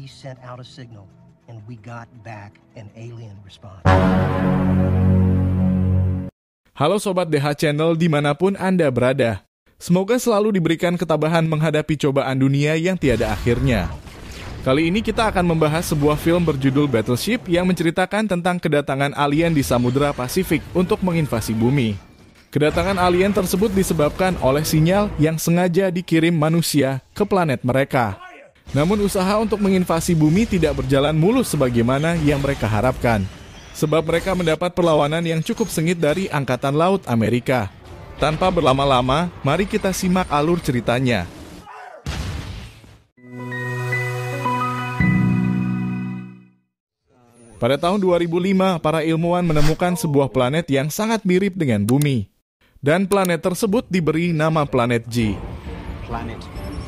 we sent out a signal and we got back an alien response. Halo Sobat DH Channel dimanapun Anda berada. Semoga selalu diberikan ketabahan menghadapi cobaan dunia yang tiada akhirnya. Kali ini kita akan membahas sebuah film berjudul Battleship yang menceritakan tentang kedatangan alien di Samudra Pasifik untuk menginvasi bumi. Kedatangan alien tersebut disebabkan oleh sinyal yang sengaja dikirim manusia ke planet mereka. Namun usaha untuk menginvasi bumi tidak berjalan mulus sebagaimana yang mereka harapkan. Sebab mereka mendapat perlawanan yang cukup sengit dari Angkatan Laut Amerika. Tanpa berlama-lama, mari kita simak alur ceritanya. Pada tahun 2005, para ilmuwan menemukan sebuah planet yang sangat mirip dengan bumi. Dan planet tersebut diberi nama planet G. Planet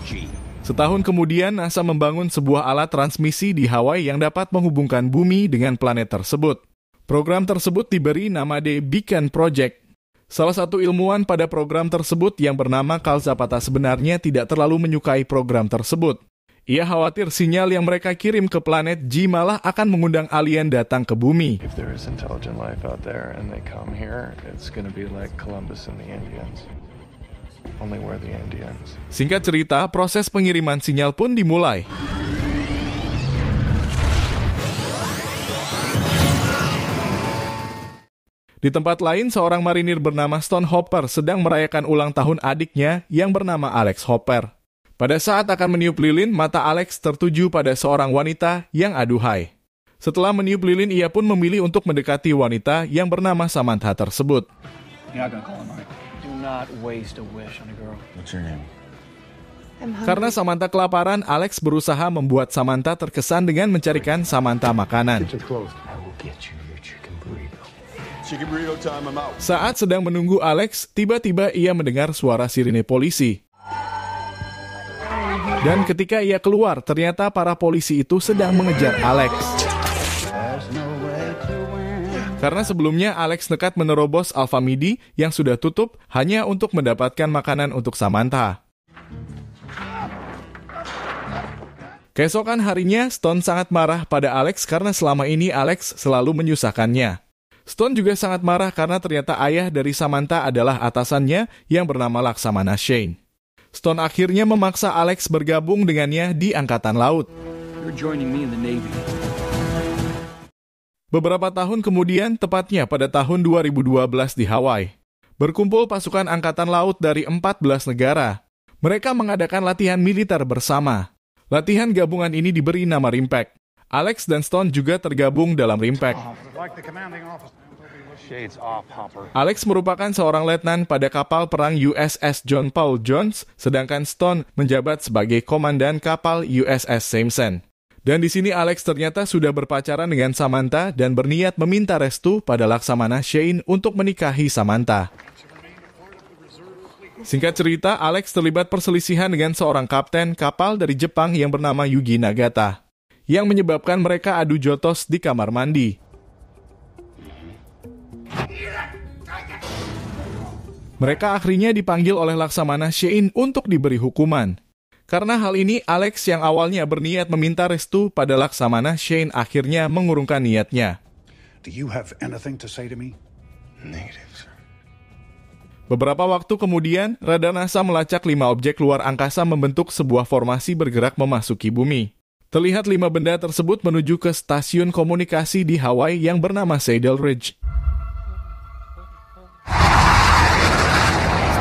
G. Setahun kemudian, NASA membangun sebuah alat transmisi di Hawaii yang dapat menghubungkan bumi dengan planet tersebut. Program tersebut diberi nama The Beacon Project. Salah satu ilmuwan pada program tersebut yang bernama Carl Zapata sebenarnya tidak terlalu menyukai program tersebut. Ia khawatir sinyal yang mereka kirim ke planet G malah akan mengundang alien datang ke bumi. If there is intelligent life out there and they come here, it's going to be like Columbus and the Indians. Only we're the Indians. Singkat cerita, proses pengiriman sinyal pun dimulai. Di tempat lain, seorang marinir bernama Stone Hopper sedang merayakan ulang tahun adiknya yang bernama Alex Hopper. Pada saat akan meniup lilin, mata Alex tertuju pada seorang wanita yang aduhai. Setelah meniup lilin, ia pun memilih untuk mendekati wanita yang bernama Samantha tersebut. Do not waste a wish on a girl. What's your name? Karena Samantha kelaparan, Alex berusaha membuat Samantha terkesan dengan mencarikan Samantha makanan. I will get you your chicken burrito. Chicken burrito time, I'm out. Saat sedang menunggu Alex, tiba-tiba ia mendengar suara sirine polisi. Dan ketika ia keluar, ternyata para polisi itu sedang mengejar Alex. Karena sebelumnya Alex nekat menerobos Alfamidi yang sudah tutup hanya untuk mendapatkan makanan untuk Samantha. Keesokan harinya, Stone sangat marah pada Alex karena selama ini Alex selalu menyusahkannya. Stone juga sangat marah karena ternyata ayah dari Samantha adalah atasannya yang bernama Laksamana Shane. Stone akhirnya memaksa Alex bergabung dengannya di Angkatan Laut. You're joining me in the Navy. Beberapa tahun kemudian, tepatnya pada tahun 2012 di Hawaii, berkumpul pasukan Angkatan Laut dari 14 negara. Mereka mengadakan latihan militer bersama. Latihan gabungan ini diberi nama Rimpact. Alex dan Stone juga tergabung dalam Rimpact. Alex merupakan seorang letnan pada kapal perang USS John Paul Jones, sedangkan Stone menjabat sebagai komandan kapal USS Simpson. Dan di sini Alex ternyata sudah berpacaran dengan Samantha dan berniat meminta restu pada Laksamana Shane untuk menikahi Samantha. Singkat cerita, Alex terlibat perselisihan dengan seorang kapten kapal dari Jepang yang bernama Yugi Nagata, yang menyebabkan mereka adu jotos di kamar mandi. Mereka akhirnya dipanggil oleh Laksamana Shane untuk diberi hukuman. Karena hal ini, Alex yang awalnya berniat meminta restu pada Laksamana Shane akhirnya mengurungkan niatnya. Do you have anything to say to me? Negative, sir. Beberapa waktu kemudian, radar NASA melacak 5 objek luar angkasa membentuk sebuah formasi bergerak memasuki bumi. Terlihat 5 benda tersebut menuju ke stasiun komunikasi di Hawaii yang bernama Saddle Ridge.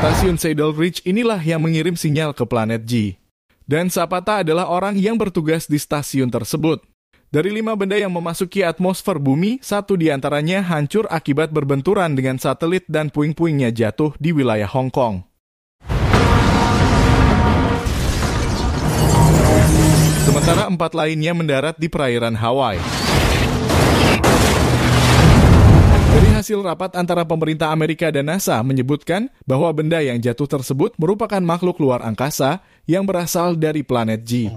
Stasiun Saddle Ridge inilah yang mengirim sinyal ke planet G. Dan Zapata adalah orang yang bertugas di stasiun tersebut. Dari 5 benda yang memasuki atmosfer bumi, 1 diantaranya hancur akibat berbenturan dengan satelit dan puing-puingnya jatuh di wilayah Hong Kong. Sementara 4 lainnya mendarat di perairan Hawaii. Dari hasil rapat antara pemerintah Amerika dan NASA menyebutkan bahwa benda yang jatuh tersebut merupakan makhluk luar angkasa yang berasal dari planet G.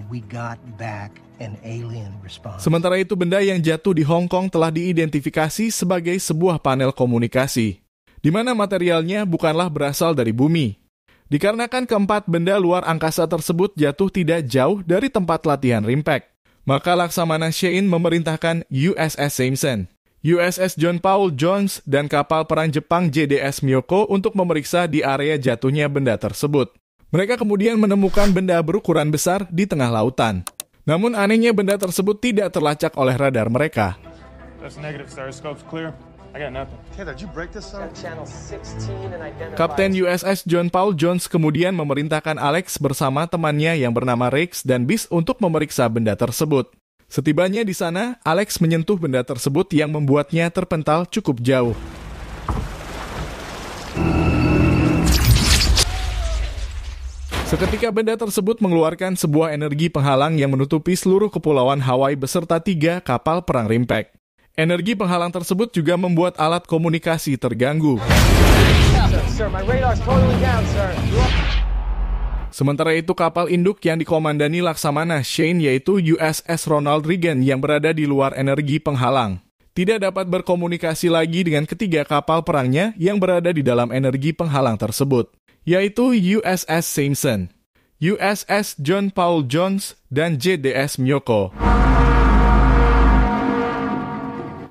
Sementara itu, benda yang jatuh di Hong Kong telah diidentifikasi sebagai sebuah panel komunikasi, di mana materialnya bukanlah berasal dari bumi. Dikarenakan keempat benda luar angkasa tersebut jatuh tidak jauh dari tempat latihan Rimpact, Maka Laksamana Shane memerintahkan USS Simpson, USS John Paul Jones, dan kapal perang Jepang JDS Myoko untuk memeriksa di area jatuhnya benda tersebut. Mereka kemudian menemukan benda berukuran besar di tengah lautan. Namun anehnya benda tersebut tidak terlacak oleh radar mereka. That's negative, sir. Scope's clear. I got nothing. Taylor, did you break this up? Kapten USS John Paul Jones kemudian memerintahkan Alex bersama temannya yang bernama Riggs dan Biss untuk memeriksa benda tersebut. Setibanya di sana, Alex menyentuh benda tersebut yang membuatnya terpental cukup jauh. Seketika benda tersebut mengeluarkan sebuah energi penghalang yang menutupi seluruh kepulauan Hawaii beserta 3 kapal perang Rimpak. Energi penghalang tersebut juga membuat alat komunikasi terganggu. Sementara itu kapal induk yang dikomandani Laksamana Shane yaitu USS Ronald Reagan yang berada di luar energi penghalang tidak dapat berkomunikasi lagi dengan ketiga kapal perangnya yang berada di dalam energi penghalang tersebut, yaitu USS Simpson, USS John Paul Jones, dan JDS Myoko.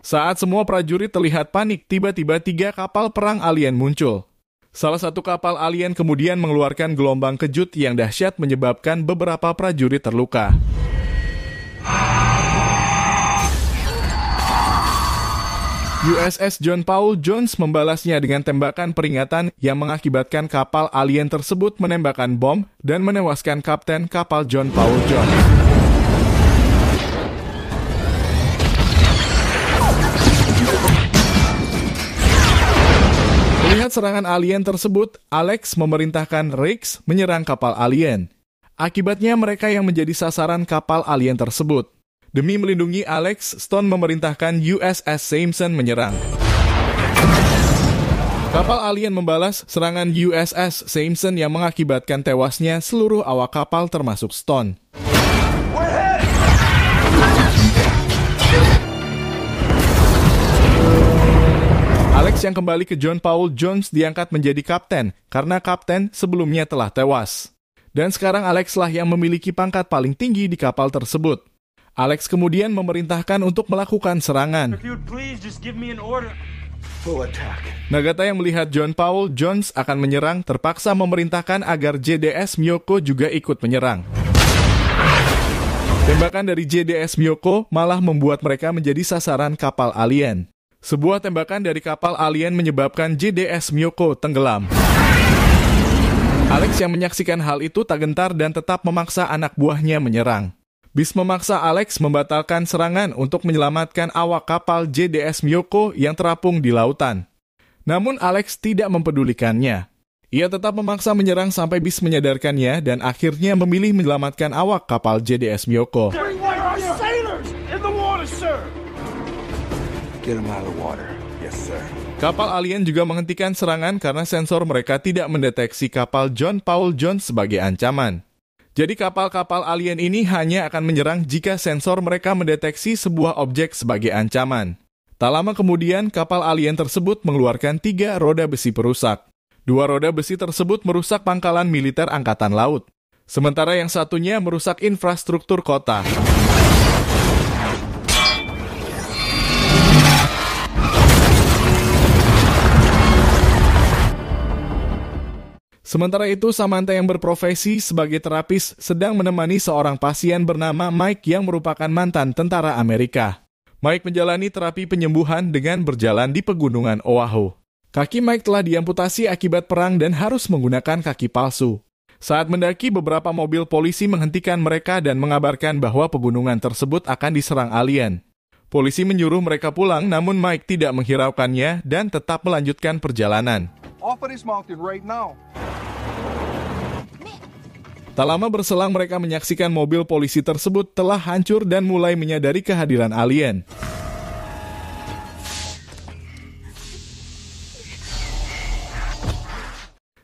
Saat semua prajurit terlihat panik, tiba-tiba 3 kapal perang alien muncul. Salah satu kapal alien kemudian mengeluarkan gelombang kejut yang dahsyat menyebabkan beberapa prajurit terluka. USS John Paul Jones membalasnya dengan tembakan peringatan yang mengakibatkan kapal alien tersebut menembakkan bom dan menewaskan kapten kapal John Paul Jones. Melihat serangan alien tersebut, Alex memerintahkan Riggs menyerang kapal alien. Akibatnya mereka yang menjadi sasaran kapal alien tersebut. Demi melindungi Alex, Stone memerintahkan USS Simpson menyerang. Kapal alien membalas serangan USS Simpson yang mengakibatkan tewasnya seluruh awak kapal termasuk Stone. Alex yang kembali ke John Paul Jones diangkat menjadi kapten karena kapten sebelumnya telah tewas. Dan sekarang Alex lah yang memiliki pangkat paling tinggi di kapal tersebut. Alex kemudian memerintahkan untuk melakukan serangan. Nagata yang melihat John Paul Jones akan menyerang terpaksa memerintahkan agar JDS Myoko juga ikut menyerang. Tembakan dari JDS Myoko malah membuat mereka menjadi sasaran kapal alien. Sebuah tembakan dari kapal alien menyebabkan JDS Myoko tenggelam. Alex yang menyaksikan hal itu tak gentar dan tetap memaksa anak buahnya menyerang. Biss memaksa Alex membatalkan serangan untuk menyelamatkan awak kapal JDS Myoko yang terapung di lautan. Namun Alex tidak mempedulikannya. Ia tetap memaksa menyerang sampai Biss menyadarkannya dan akhirnya memilih menyelamatkan awak kapal JDS Myoko. Get him out of the water. Yes, sir. Kapal alien juga menghentikan serangan karena sensor mereka tidak mendeteksi kapal John Paul Jones sebagai ancaman. Jadi kapal-kapal alien ini hanya akan menyerang jika sensor mereka mendeteksi sebuah objek sebagai ancaman. Tak lama kemudian, kapal alien tersebut mengeluarkan 3 roda besi perusak. 2 roda besi tersebut merusak pangkalan militer angkatan laut. Sementara yang satunya merusak infrastruktur kota. Sementara itu, Samantha yang berprofesi sebagai terapis sedang menemani seorang pasien bernama Mike yang merupakan mantan tentara Amerika. Mike menjalani terapi penyembuhan dengan berjalan di pegunungan Oahu. Kaki Mike telah diamputasi akibat perang dan harus menggunakan kaki palsu. Saat mendaki, beberapa mobil polisi menghentikan mereka dan mengabarkan bahwa pegunungan tersebut akan diserang alien. Polisi menyuruh mereka pulang, namun Mike tidak menghiraukannya dan tetap melanjutkan perjalanan. Tak lama berselang mereka menyaksikan mobil polisi tersebut telah hancur dan mulai menyadari kehadiran alien.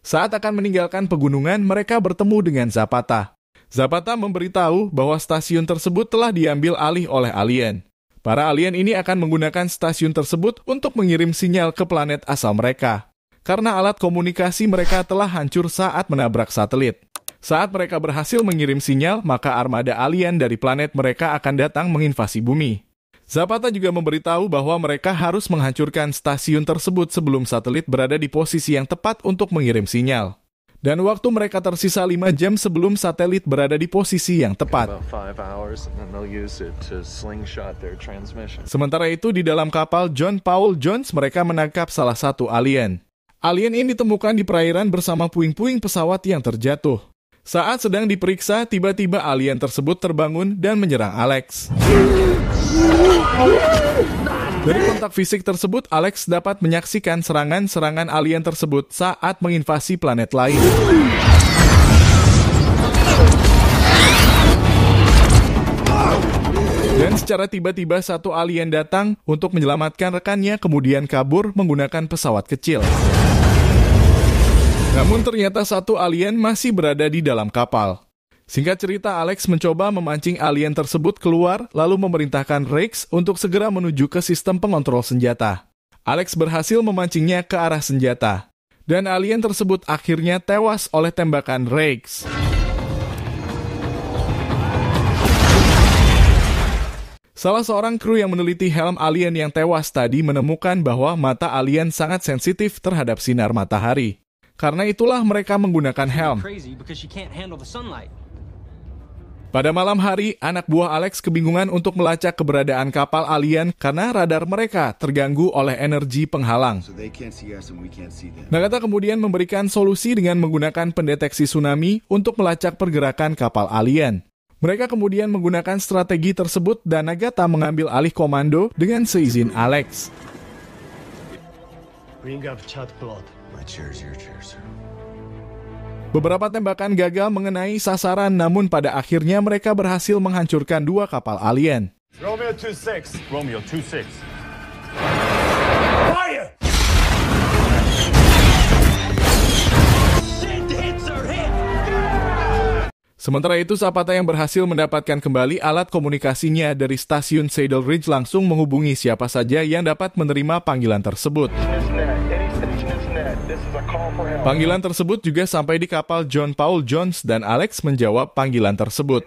Saat akan meninggalkan pegunungan, mereka bertemu dengan Zapata. Zapata memberitahu bahwa stasiun tersebut telah diambil alih oleh alien. Para alien ini akan menggunakan stasiun tersebut untuk mengirim sinyal ke planet asal mereka. Karena alat komunikasi mereka telah hancur saat menabrak satelit. Saat mereka berhasil mengirim sinyal, maka armada alien dari planet mereka akan datang menginvasi bumi. Zapata juga memberitahu bahwa mereka harus menghancurkan stasiun tersebut sebelum satelit berada di posisi yang tepat untuk mengirim sinyal. Dan waktu mereka tersisa 5 jam sebelum satelit berada di posisi yang tepat. About 5 hours, and then they'll use it to slingshot their transmission. Sementara itu di dalam kapal John Paul Jones mereka menangkap salah satu alien. Alien ini ditemukan di perairan bersama puing-puing pesawat yang terjatuh. Saat sedang diperiksa, tiba-tiba alien tersebut terbangun dan menyerang Alex. Dari kontak fisik tersebut, Alex dapat menyaksikan serangan-serangan alien tersebut saat menginvasi planet lain. Dan secara tiba-tiba satu alien datang untuk menyelamatkan rekannya kemudian kabur menggunakan pesawat kecil. Namun ternyata satu alien masih berada di dalam kapal. Singkat cerita, Alex mencoba memancing alien tersebut keluar lalu memerintahkan Rex untuk segera menuju ke sistem pengontrol senjata. Alex berhasil memancingnya ke arah senjata. Dan alien tersebut akhirnya tewas oleh tembakan Rex. Salah seorang kru yang meneliti helm alien yang tewas tadi menemukan bahwa mata alien sangat sensitif terhadap sinar matahari. Karena itulah mereka menggunakan helm. Pada malam hari, anak buah Alex kebingungan untuk melacak keberadaan kapal alien karena radar mereka terganggu oleh energi penghalang. Nagata kemudian memberikan solusi dengan menggunakan pendeteksi tsunami untuk melacak pergerakan kapal alien. Mereka kemudian menggunakan strategi tersebut dan Nagata mengambil alih komando dengan seizin Alex. Bring up chat plot. My chair's your chair, sir. Beberapa tembakan gagal mengenai sasaran, namun pada akhirnya mereka berhasil menghancurkan 2 kapal alien. Romeo 26. Romeo 26. Fire! Sementara itu, Zapata yang berhasil mendapatkan kembali alat komunikasinya dari stasiun Saddle Ridge langsung menghubungi siapa saja yang dapat menerima panggilan tersebut. Panggilan tersebut juga sampai di kapal John Paul Jones dan Alex menjawab panggilan tersebut.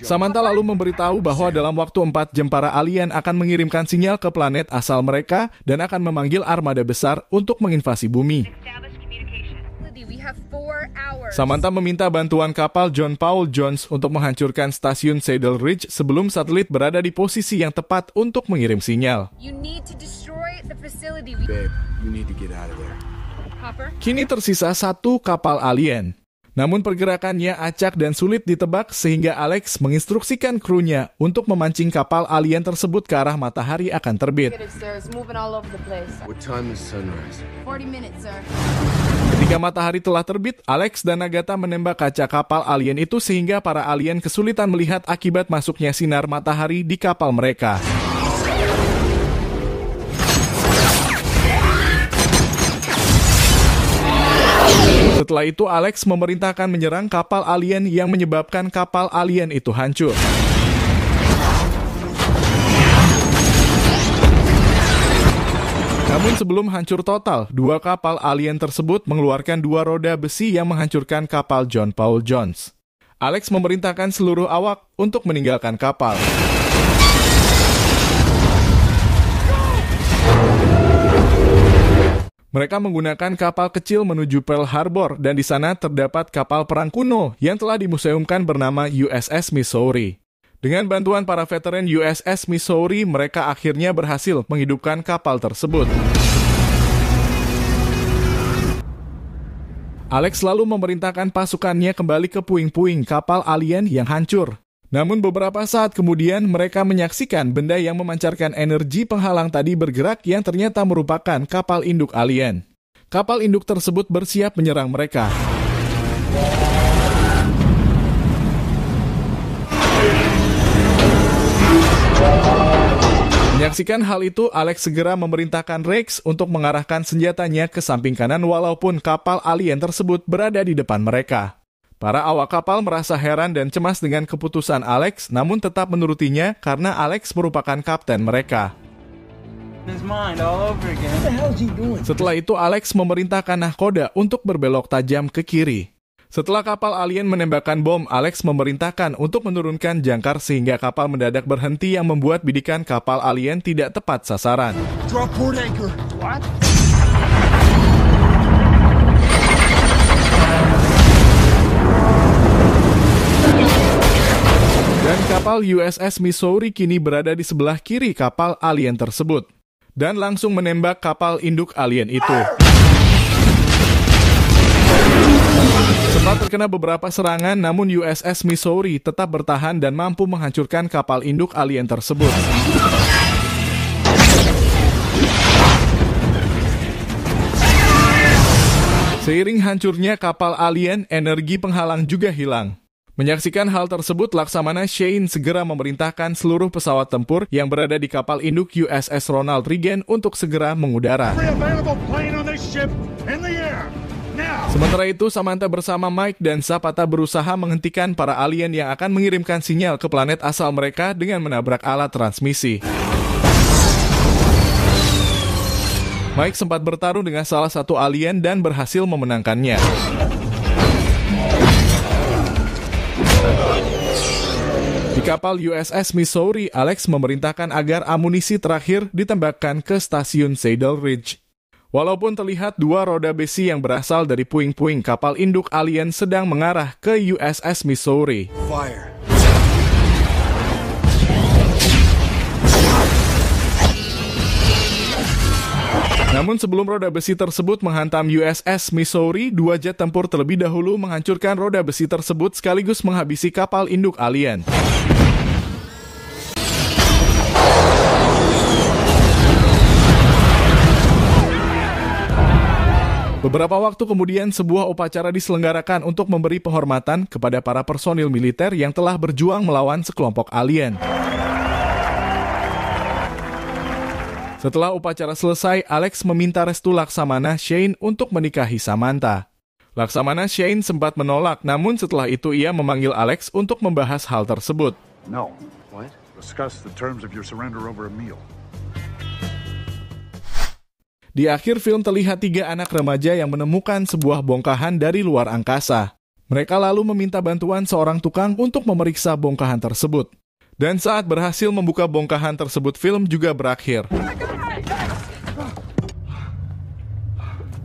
Samantha lalu memberitahu bahwa dalam waktu 4 jam para alien akan mengirimkan sinyal ke planet asal mereka dan akan memanggil armada besar untuk menginvasi bumi. Samantha meminta bantuan kapal John Paul Jones untuk menghancurkan stasiun Saddle Ridge sebelum satelit berada di posisi yang tepat untuk mengirim sinyal. Kini tersisa 1 kapal alien. Namun pergerakannya acak dan sulit ditebak sehingga Alex menginstruksikan krunya untuk memancing kapal alien tersebut ke arah matahari akan terbit. What time is sunrise? 40 minutes, sir. Ketika matahari telah terbit, Alex dan Nagata menembak kaca kapal alien itu sehingga para alien kesulitan melihat akibat masuknya sinar matahari di kapal mereka. Setelah itu, Alex memerintahkan menyerang kapal alien yang menyebabkan kapal alien itu hancur. Namun sebelum hancur total, 2 kapal alien tersebut mengeluarkan 2 roda besi yang menghancurkan kapal John Paul Jones. Alex memerintahkan seluruh awak untuk meninggalkan kapal. Mereka menggunakan kapal kecil menuju Pearl Harbor dan di sana terdapat kapal perang kuno yang telah dimuseumkan bernama USS Missouri. Dengan bantuan para veteran USS Missouri, mereka akhirnya berhasil menghidupkan kapal tersebut. Alex lalu memerintahkan pasukannya kembali ke puing-puing kapal alien yang hancur. Namun beberapa saat kemudian mereka menyaksikan benda yang memancarkan energi penghalang tadi bergerak yang ternyata merupakan kapal induk alien. Kapal induk tersebut bersiap menyerang mereka. Menyaksikan hal itu, Alex segera memerintahkan Rex untuk mengarahkan senjatanya ke samping kanan walaupun kapal alien tersebut berada di depan mereka. Para awak kapal merasa heran dan cemas dengan keputusan Alex, namun tetap menurutinya karena Alex merupakan kapten mereka. Setelah itu, Alex memerintahkan nahkoda untuk berbelok tajam ke kiri. Setelah kapal alien menembakkan bom, Alex memerintahkan untuk menurunkan jangkar sehingga kapal mendadak berhenti yang membuat bidikan kapal alien tidak tepat sasaran. Drop port anchor. What? Dan kapal USS Missouri kini berada di sebelah kiri kapal alien tersebut. Dan langsung menembak kapal induk alien itu. Sempat terkena beberapa serangan, namun USS Missouri tetap bertahan dan mampu menghancurkan kapal induk alien tersebut. Seiring hancurnya kapal alien, energi penghalang juga hilang. Menyaksikan hal tersebut, Laksamana Shane segera memerintahkan seluruh pesawat tempur yang berada di kapal induk USS Ronald Reagan untuk segera mengudara. Sementara itu, Samantha bersama Mike dan Zapata berusaha menghentikan para alien yang akan mengirimkan sinyal ke planet asal mereka dengan menabrak alat transmisi. Mike sempat bertarung dengan salah satu alien dan berhasil memenangkannya. Di kapal USS Missouri, Alex memerintahkan agar amunisi terakhir ditembakkan ke stasiun Saddle Ridge. Walaupun terlihat dua roda besi yang berasal dari puing-puing kapal induk alien sedang mengarah ke USS Missouri. Fire. Namun sebelum roda besi tersebut menghantam USS Missouri, dua jet tempur terlebih dahulu menghancurkan roda besi tersebut sekaligus menghabisi kapal induk alien. Beberapa waktu kemudian, sebuah upacara diselenggarakan untuk memberi penghormatan kepada para personil militer yang telah berjuang melawan sekelompok alien. Setelah upacara selesai, Alex meminta restu Laksamana Shane untuk menikahi Samantha. Laksamana Shane sempat menolak, namun setelah itu ia memanggil Alex untuk membahas hal tersebut. No. What? Discuss the terms of your surrender over a meal. Di akhir film terlihat 3 anak remaja yang menemukan sebuah bongkahan dari luar angkasa. Mereka lalu meminta bantuan seorang tukang untuk memeriksa bongkahan tersebut. Dan saat berhasil membuka bongkahan tersebut, film juga berakhir.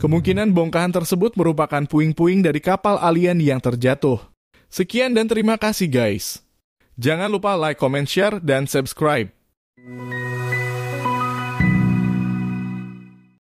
Kemungkinan bongkahan tersebut merupakan puing-puing dari kapal alien yang terjatuh. Sekian dan terima kasih guys. Jangan lupa like, comment, share, dan subscribe.